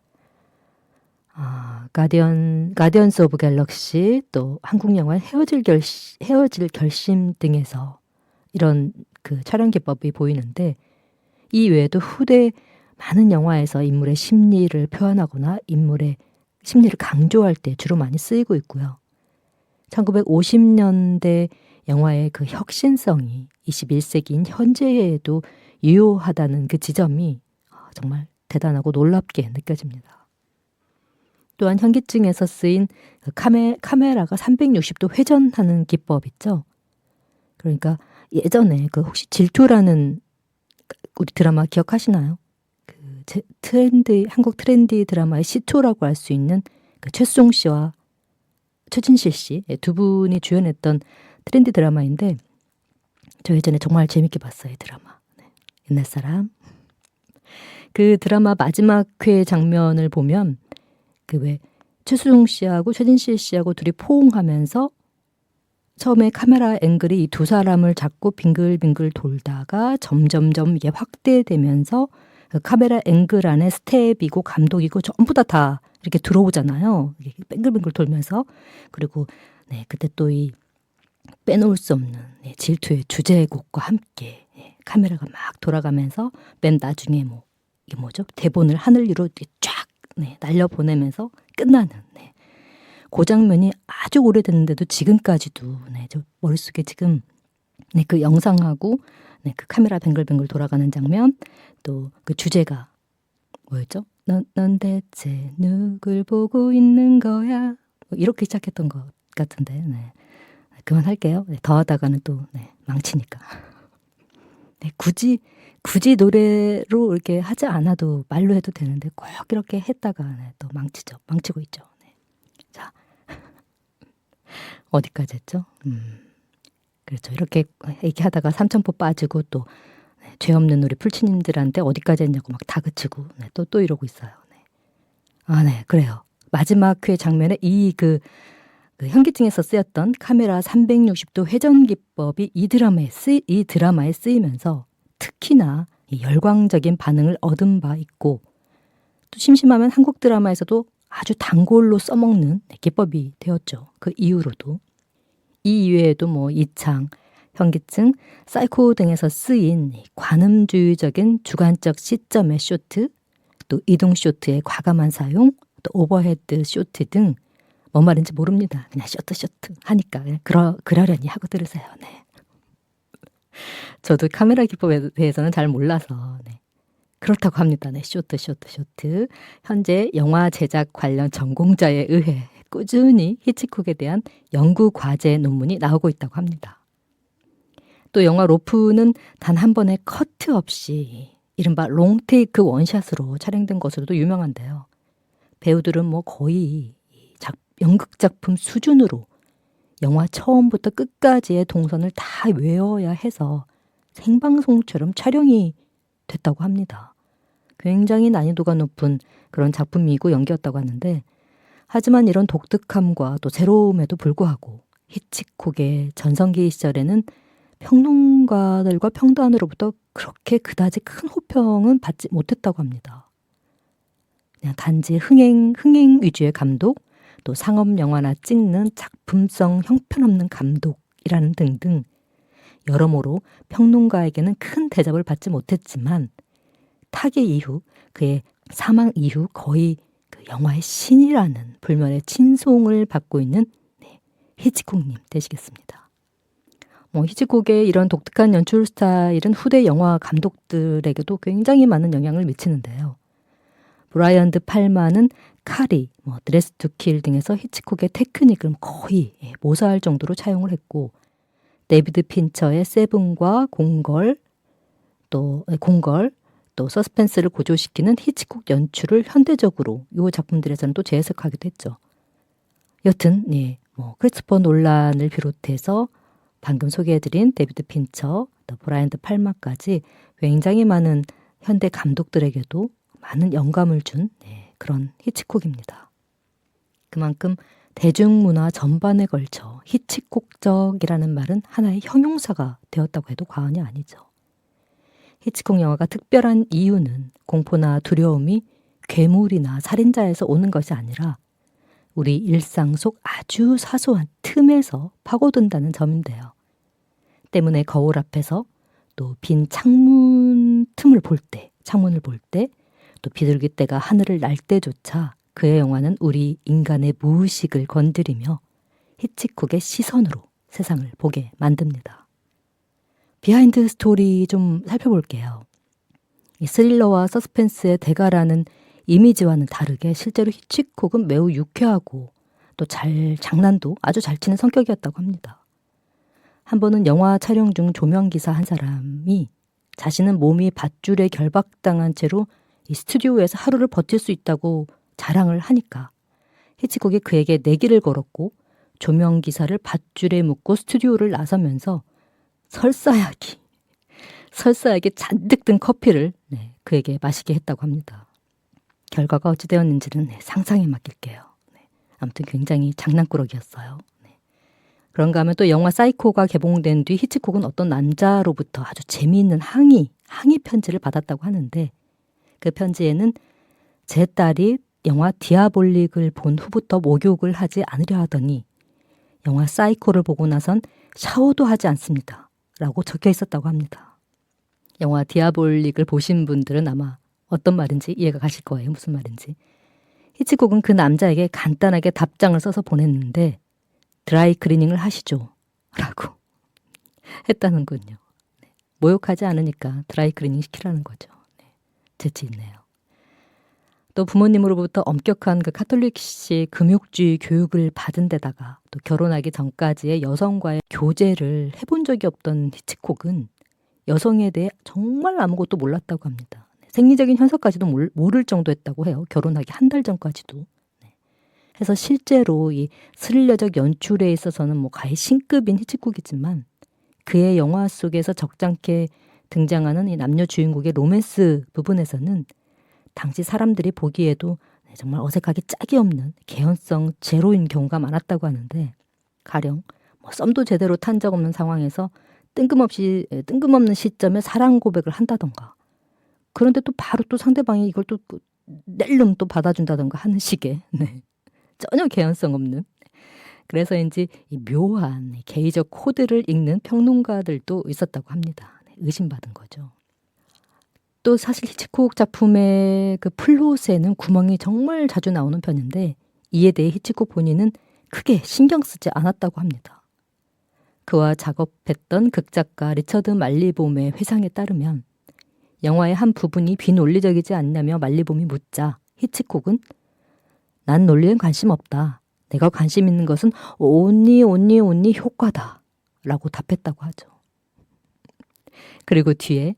가디언스 오브 갤럭시, 또 한국 영화 헤어질 결심 등에서 이런 그 촬영 기법이 보이는데 이 외에도 후대 많은 영화에서 인물의 심리를 표현하거나 인물의 심리를 강조할 때 주로 많이 쓰이고 있고요. 1950년대 영화의 그 혁신성이 21세기인 현재에도 유효하다는 그 지점이 정말 대단하고 놀랍게 느껴집니다. 또한 현기증에서 쓰인 그 카메라가 360도 회전하는 기법 있죠. 그러니까 예전에 그 혹시 질투라는 우리 드라마 기억하시나요? 그 한국 트렌디 드라마의 시초라고 할 수 있는 그 최수종 씨와 최진실 씨 두 분이 주연했던 트렌디 드라마인데 저 예전에 정말 재밌게 봤어요, 이 드라마. 네. 옛날 사람. 그 드라마 마지막 회 장면을 보면 그 왜 최수종 씨하고 최진실 씨하고 둘이 포옹하면서 처음에 카메라 앵글이 이 두 사람을 잡고 빙글빙글 돌다가 점점점 이게 확대되면서 그 카메라 앵글 안에 스텝이고 감독이고 전부 다 이렇게 들어오잖아요. 이렇게 빙글빙글 돌면서. 그리고 네, 그때 또 이 빼놓을 수 없는 네, 질투의 주제곡과 함께 네, 카메라가 막 돌아가면서 맨 나중에 뭐 이게 뭐죠? 대본을 하늘 위로 쫙 네, 날려보내면서 끝나는 네. 그 장면이 아주 오래됐는데도 지금까지도 네, 저 머릿속에 지금 네, 그 영상하고 네, 그 카메라 뱅글뱅글 돌아가는 장면 또 그 주제가 뭐였죠? 넌 대체 누굴 보고 있는 거야? 뭐 이렇게 시작했던 것 같은데 네. 그만할게요. 네, 더 하다가는 또 네, 망치니까. 네, 굳이 노래로 이렇게 하지 않아도 말로 해도 되는데 꼭 이렇게 했다가 네, 또 망치고 있죠. 네. 자, 어디까지 했죠? 그렇죠. 이렇게 얘기하다가 삼천포 빠지고 또 네, 죄 없는 우리 풀치님들한테 어디까지 했냐고 막 다그치고 네, 또 이러고 있어요. 네. 네, 그래요. 마지막 회 장면에 그 현기증에서 쓰였던 카메라 360도 회전 기법이 이 드라마에 쓰이면서 특히나 이 열광적인 반응을 얻은 바 있고 또 심심하면 한국 드라마에서도 아주 단골로 써먹는 기법이 되었죠. 그 이후로도. 이 이외에도 뭐 이창, 현기증, 사이코 등에서 쓰인 관음주의적인 주관적 시점의 쇼트, 또 이동 쇼트의 과감한 사용, 또 오버헤드 쇼트 등 뭔 말인지 모릅니다. 그냥 쇼트 하니까 그냥 그러려니 하고 들으세요. 네. 저도 카메라 기법에 대해서는 잘 몰라서 네. 그렇다고 합니다. 네. 쇼트. 현재 영화 제작 관련 전공자에 의해 꾸준히 히치콕에 대한 연구 과제 논문이 나오고 있다고 합니다. 또 영화 로프는 단 한 번의 커트 없이 이른바 롱테이크 원샷으로 촬영된 것으로도 유명한데요. 배우들은 뭐 거의 연극 작품 수준으로 영화 처음부터 끝까지의 동선을 다 외워야 해서 생방송처럼 촬영이 됐다고 합니다. 굉장히 난이도가 높은 그런 작품이고 연기였다고 하는데, 하지만 이런 독특함과 또 새로움에도 불구하고 히치콕의 전성기 시절에는 평론가들과 평단으로부터 그렇게 그다지 큰 호평은 받지 못했다고 합니다. 그냥 단지 흥행 위주의 감독, 또 상업 영화나 찍는 작품성 형편없는 감독이라는 등등 여러모로 평론가에게는 큰 대접을 받지 못했지만, 타계 이후 그의 사망 이후 거의 그 영화의 신이라는 불면의 칭송을 받고 있는 히치콕님 되시겠습니다. 히치콕의 이런 독특한 연출 스타일은 후대 영화 감독들에게도 굉장히 많은 영향을 미치는데요. 브라이언 드 팔마는 카리, 드레스 투 킬 등에서 히치콕의 테크닉을 거의 모사할 정도로 차용을 했고, 데이비드 핀처의 세븐과 공걸, 또 서스펜스를 고조시키는 히치콕 연출을 현대적으로 이 작품들에서는 또 재해석하기도 했죠. 여튼 크리스토퍼 놀란을 비롯해서 방금 소개해드린 데이비드 핀처, 또 브라이언 드 팔마까지 굉장히 많은 현대 감독들에게도 많은 영감을 준 그런 히치콕입니다. 그만큼 대중문화 전반에 걸쳐 히치콕적이라는 말은 하나의 형용사가 되었다고 해도 과언이 아니죠. 히치콕 영화가 특별한 이유는 공포나 두려움이 괴물이나 살인자에서 오는 것이 아니라 우리 일상 속 아주 사소한 틈에서 파고든다는 점인데요. 때문에 거울 앞에서 또 빈 창문을 볼 때, 또 비둘기떼가 하늘을 날 때조차 그의 영화는 우리 인간의 무의식을 건드리며 히치콕의 시선으로 세상을 보게 만듭니다. 비하인드 스토리 좀 살펴볼게요. 이 스릴러와 서스펜스의 대가라는 이미지와는 다르게 실제로 히치콕은 매우 유쾌하고 또 장난도 아주 잘 치는 성격이었다고 합니다. 한 번은 영화 촬영 중 조명기사 한 사람이 자신은 몸이 밧줄에 결박당한 채로 이 스튜디오에서 하루를 버틸 수 있다고 자랑을 하니까 히치콕이 그에게 내기를 걸었고, 조명기사를 밧줄에 묶고 스튜디오를 나서면서 설사하게 잔뜩 든 커피를 그에게 마시게 했다고 합니다. 결과가 어찌 되었는지는 상상에 맡길게요. 아무튼 굉장히 장난꾸러기였어요. 그런가 하면 또 영화 사이코가 개봉된 뒤 히치콕은 어떤 남자로부터 아주 재미있는 항의 편지를 받았다고 하는데, 그 편지에는 제 딸이 영화 디아볼릭을 본 후부터 목욕을 하지 않으려 하더니 영화 사이코를 보고 나선 샤워도 하지 않습니다. 라고 적혀 있었다고 합니다. 영화 디아볼릭을 보신 분들은 아마 어떤 말인지 이해가 가실 거예요. 무슨 말인지. 히치콕은 그 남자에게 간단하게 답장을 써서 보냈는데 드라이 클리닝을 하시죠. 라고 했다는군요. 모욕하지 않으니까 드라이 클리닝 시키라는 거죠. 재치 있네요. 또 부모님으로부터 엄격한 그 카톨릭식 금욕주의 교육을 받은 데다가 또 결혼하기 전까지의 여성과의 교제를 해본 적이 없던 히치콕은 여성에 대해 정말 아무것도 몰랐다고 합니다. 생리적인 현상까지도 모를 정도였다고 해요. 결혼하기 한 달 전까지도. 그래서 실제로 이 스릴러적 연출에 있어서는 가히 신급인 히치콕이지만 그의 영화 속에서 적잖게 등장하는 이 남녀 주인공의 로맨스 부분에서는 당시 사람들이 보기에도 정말 어색하기 짝이 없는 개연성 제로인 경우가 많았다고 하는데, 가령 썸도 제대로 탄 적 없는 상황에서 뜬금없는 시점에 사랑 고백을 한다던가, 그런데 또 바로 또 상대방이 이걸 또 낼름 또 받아준다던가 하는 식의 전혀 개연성 없는, 그래서인지 이 묘한 게이적 코드를 읽는 평론가들도 있었다고 합니다. 의심받은 거죠. 또 사실 히치콕 작품의 그 플롯에는 구멍이 정말 자주 나오는 편인데 이에 대해 히치콕 본인은 크게 신경 쓰지 않았다고 합니다. 그와 작업했던 극작가 리처드 말리봄의 회상에 따르면 영화의 한 부분이 비논리적이지 않냐며 말리봄이 묻자 히치콕은 난 논리엔 관심 없다. 내가 관심 있는 것은 온리 효과다 라고 답했다고 하죠. 그리고 뒤에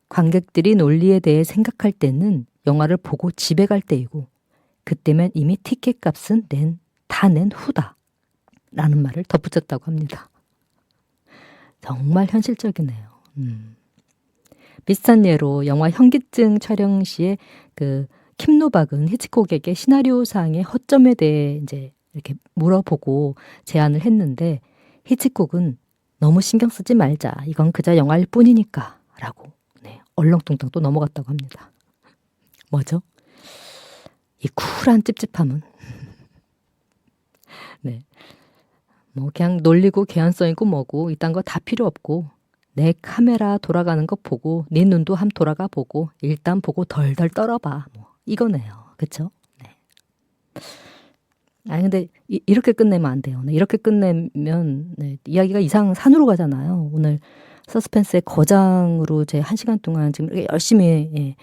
관객들이 논리에 대해 생각할 때는 영화를 보고 집에 갈 때이고 그때면 이미 티켓 값은 다 낸 후다 라는 말을 덧붙였다고 합니다. 정말 현실적이네요. 비슷한 예로 영화 현기증 촬영 시에 그 킴노박은 히치콕에게 시나리오상의 허점에 대해 이제 이렇게 물어보고 제안을 했는데 히치콕은 너무 신경 쓰지 말자. 이건 그저 영화일 뿐이니까 라고 얼렁뚱땅 또 넘어갔다고 합니다. 뭐죠? 이 쿨한 찝찝함은 네, 뭐 그냥 놀리고 개연성 있고 뭐고 이딴 거 다 필요 없고 내 카메라 돌아가는 거 보고 네 눈도 함 돌아가 보고 일단 보고 덜덜 떨어봐. 뭐 이거네요. 그쵸? 네. 아니 근데 이렇게 끝내면 안 돼요. 네, 이렇게 끝내면 이야기가 이상 산으로 가잖아요. 오늘 서스펜스의 거장으로 제 1시간 동안 지금 이렇게 열심히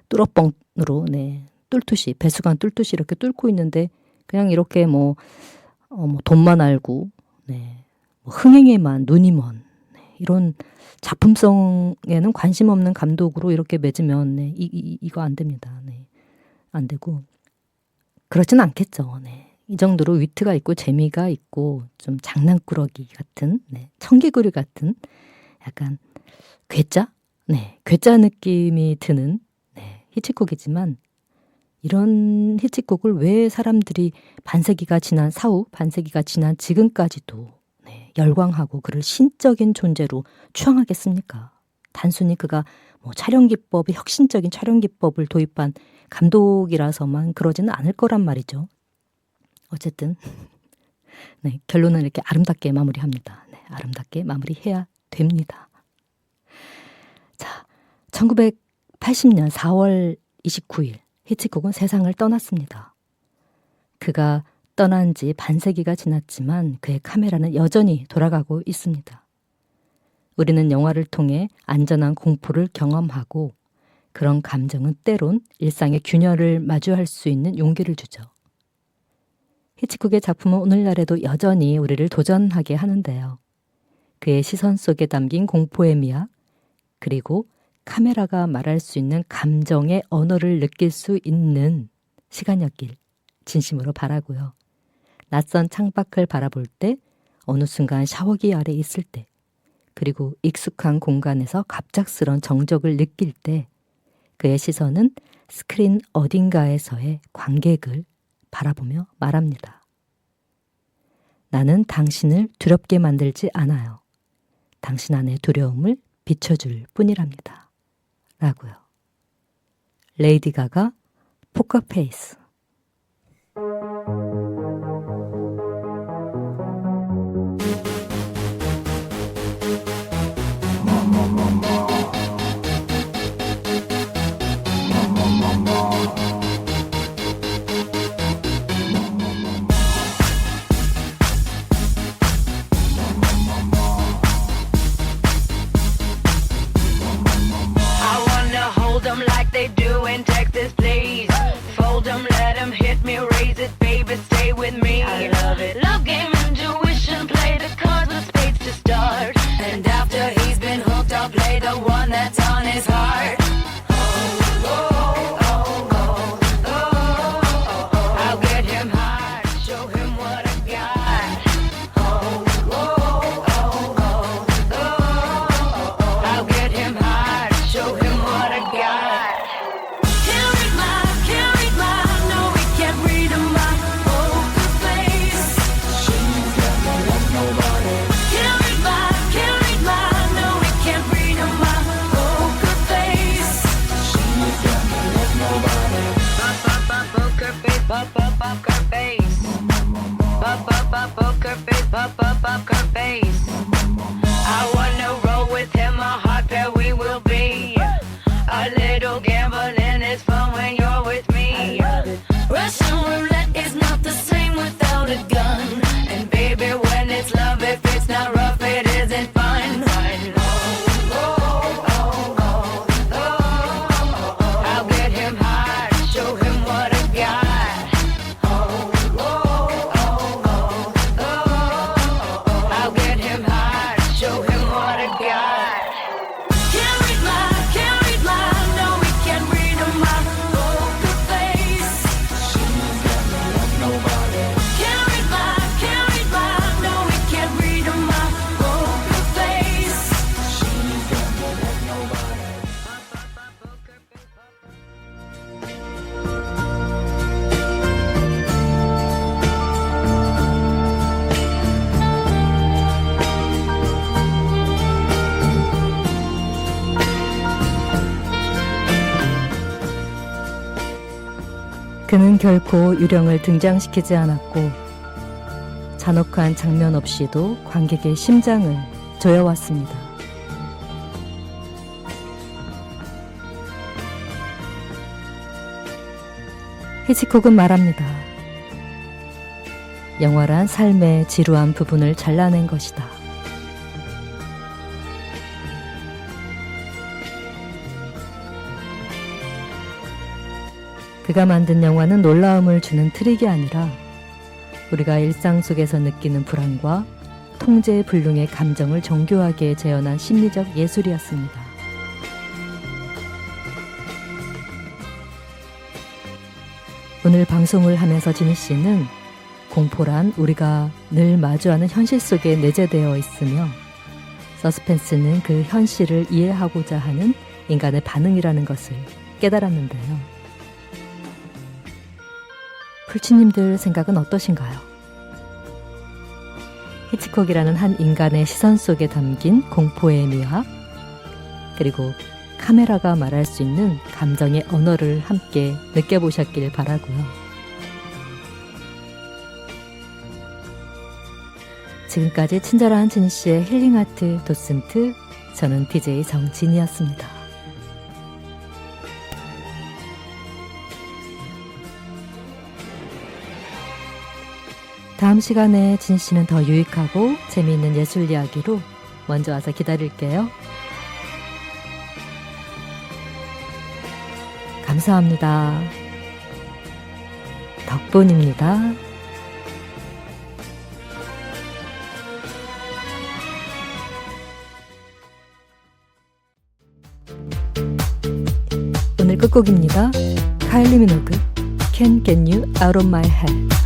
뚫어뻥으로 뚫듯이 배수관 뚫듯이 이렇게 뚫고 있는데 그냥 이렇게 뭐 돈만 알고 뭐 흥행에만 눈이 먼 이런 작품성에는 관심 없는 감독으로 이렇게 맺으면 이거 안 됩니다. 안 되고 그렇진 않겠죠. 이 정도로 위트가 있고 재미가 있고 좀 장난꾸러기 같은 청개구리 같은 약간 괴짜? 괴짜 느낌이 드는 히치콕이지만 이런 히치콕을 왜 사람들이 반세기가 지난 지금까지도 열광하고 그를 신적인 존재로 추앙하겠습니까? 단순히 그가 뭐 혁신적인 촬영 기법을 도입한 감독이라서만 그러지는 않을 거란 말이죠. 어쨌든 결론은 이렇게 아름답게 마무리합니다. 아름답게 마무리해야 됩니다. 자, 1980년 4월 29일 히치콕은 세상을 떠났습니다. 그가 떠난 지 반세기가 지났지만 그의 카메라는 여전히 돌아가고 있습니다. 우리는 영화를 통해 안전한 공포를 경험하고 그런 감정은 때론 일상의 균열을 마주할 수 있는 용기를 주죠. 히치콕의 작품은 오늘날에도 여전히 우리를 도전하게 하는데요. 그의 시선 속에 담긴 공포의 미학, 그리고 카메라가 말할 수 있는 감정의 언어를 느낄 수 있는 시간이었길 진심으로 바라고요. 낯선 창밖을 바라볼 때, 어느 순간 샤워기 아래 있을 때, 그리고 익숙한 공간에서 갑작스런 정적을 느낄 때 그의 시선은 스크린 어딘가에서의 관객을 바라보며 말합니다. 나는 당신을 두렵게 만들지 않아요. 당신 안의 두려움을 비춰줄 뿐이랍니다. 라고요. 레이디 가가 포커페이스. I wanna hold them like they do in Texas, please. Fold them, let them hit me, raise it, baby, stay with me. I love it. Love game, intuition, play the cards with spades to start. And after he's been hooked, I'll play the one that's on his heart. I'll get him high, show him what I got. I'll get him high, show him what I got. Can't read my, no, we can't read my poker face. She's got me like nobody. Can't read my, no, we can't read my poker face. She's got me like nobody. Poker face, poker face. Poker face, poker face. I wanna roll with him, a hot pair we will be. A little gambling is fun when you're with me. Russian roulette is not the same without a gun. And baby, when it's love, if it's not rough, it isn't fun. I'll get him high, show him what I got. 그는 결코 유령을 등장시키지 않았고 잔혹한 장면 없이도 관객의 심장을 조여왔습니다. 히치콕은 말합니다. 영화란 삶의 지루한 부분을 잘라낸 것이다. 그가 만든 영화는 놀라움을 주는 트릭이 아니라 우리가 일상 속에서 느끼는 불안과 통제불능의 감정을 정교하게 재현한 심리적 예술이었습니다. 오늘 방송을 하면서 지니 씨는 공포란 우리가 늘 마주하는 현실 속에 내재되어 있으며 서스펜스는 그 현실을 이해하고자 하는 인간의 반응이라는 것을 깨달았는데요. 풀치님들 생각은 어떠신가요? 히치콕이라는 한 인간의 시선 속에 담긴 공포의 미학, 그리고 카메라가 말할 수 있는 감정의 언어를 함께 느껴보셨길 바라고요. 지금까지 친절한 진씨의 힐링아트 도슨트, 저는 DJ 정진이었습니다. 다음 시간에 진씨는 더 유익하고 재미있는 예술 이야기로 먼저 와서 기다릴게요. 감사합니다. 덕분입니다. 오늘 끝곡입니다. 카일리 미노그 Can't Get You Out of My Head.